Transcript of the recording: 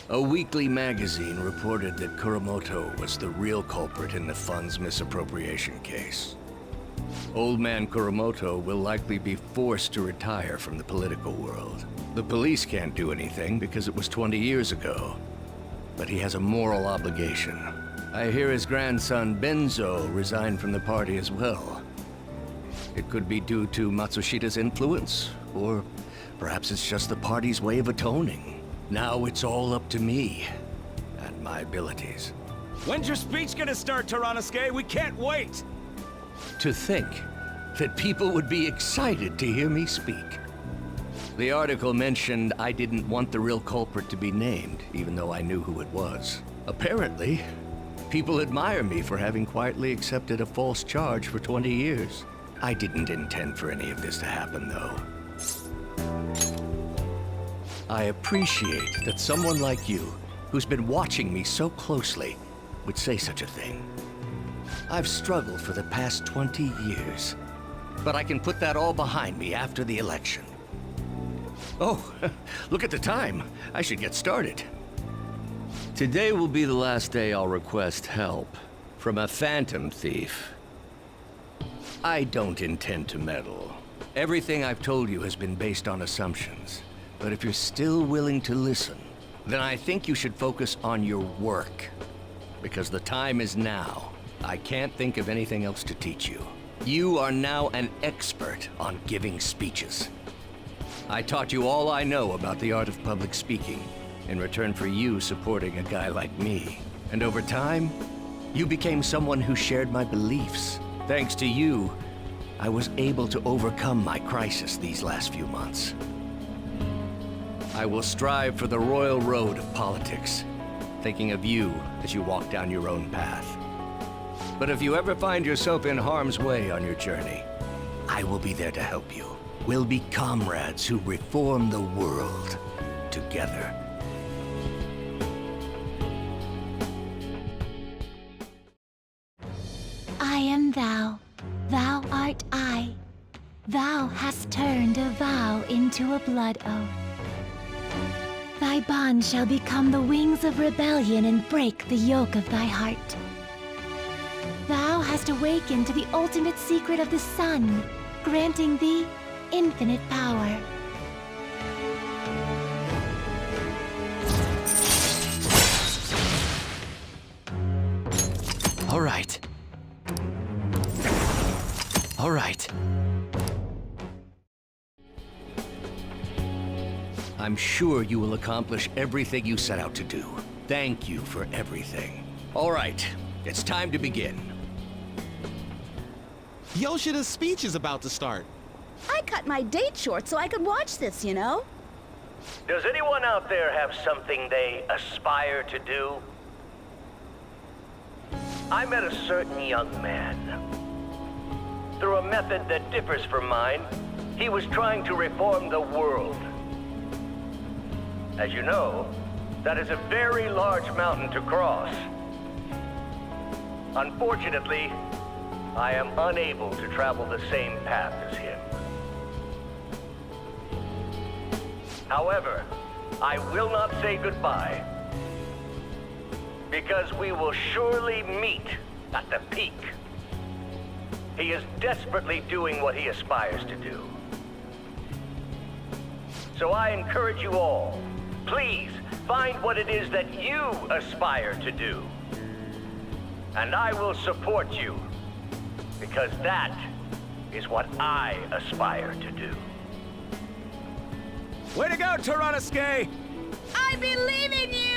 A weekly magazine reported that Kuromoto was the real culprit in the fund's misappropriation case. Old man Kuromoto will likely be forced to retire from the political world. The police can't do anything because it was 20 years ago. But he has a moral obligation. I hear his grandson Benzo resigned from the party as well. It could be due to Matsushida's influence, or perhaps it's just the party's way of atoning. Now it's all up to me and my abilities. When's your speech gonna start, Tyrannuske? We can't wait! To think that people would be excited to hear me speak. The article mentioned I didn't want the real culprit to be named, even though I knew who it was. Apparently, people admire me for having quietly accepted a false charge for 20 years. I didn't intend for any of this to happen, though. I appreciate that someone like you, who's been watching me so closely, would say such a thing. I've struggled for the past 20 years, but I can put that all behind me after the election. Oh, look at the time. I should get started. Today will be the last day I'll request help from a phantom thief. I don't intend to meddle. Everything I've told you has been based on assumptions. But if you're still willing to listen, then I think you should focus on your work. Because the time is now. I can't think of anything else to teach you. You are now an expert on giving speeches. I taught you all I know about the art of public speaking, in return for you supporting a guy like me. And over time, you became someone who shared my beliefs. Thanks to you, I was able to overcome my crisis these last few months. I will strive for the royal road of politics, thinking of you as you walk down your own path. But if you ever find yourself in harm's way on your journey, I will be there to help you. We'll be comrades who reform the world together. I am thou, thou art I. Thou hast turned a vow into a blood oath. Thy bond shall become the wings of rebellion and break the yoke of thy heart. Thou hast awakened to the ultimate secret of the sun, granting thee infinite power. All right. All right. I'm sure you will accomplish everything you set out to do. Thank you for everything. All right, it's time to begin. Yoshida's speech is about to start. I cut my date short so I could watch this, you know? Does anyone out there have something they aspire to do? I met a certain young man. Through a method that differs from mine, he was trying to reform the world. As you know, that is a very large mountain to cross. Unfortunately, I am unable to travel the same path as him. However, I will not say goodbye, because we will surely meet at the peak. He is desperately doing what he aspires to do. So I encourage you all, please find what it is that you aspire to do. And I will support you, because that is what I aspire to do. Way to go, Tyrannuske! I believe in you!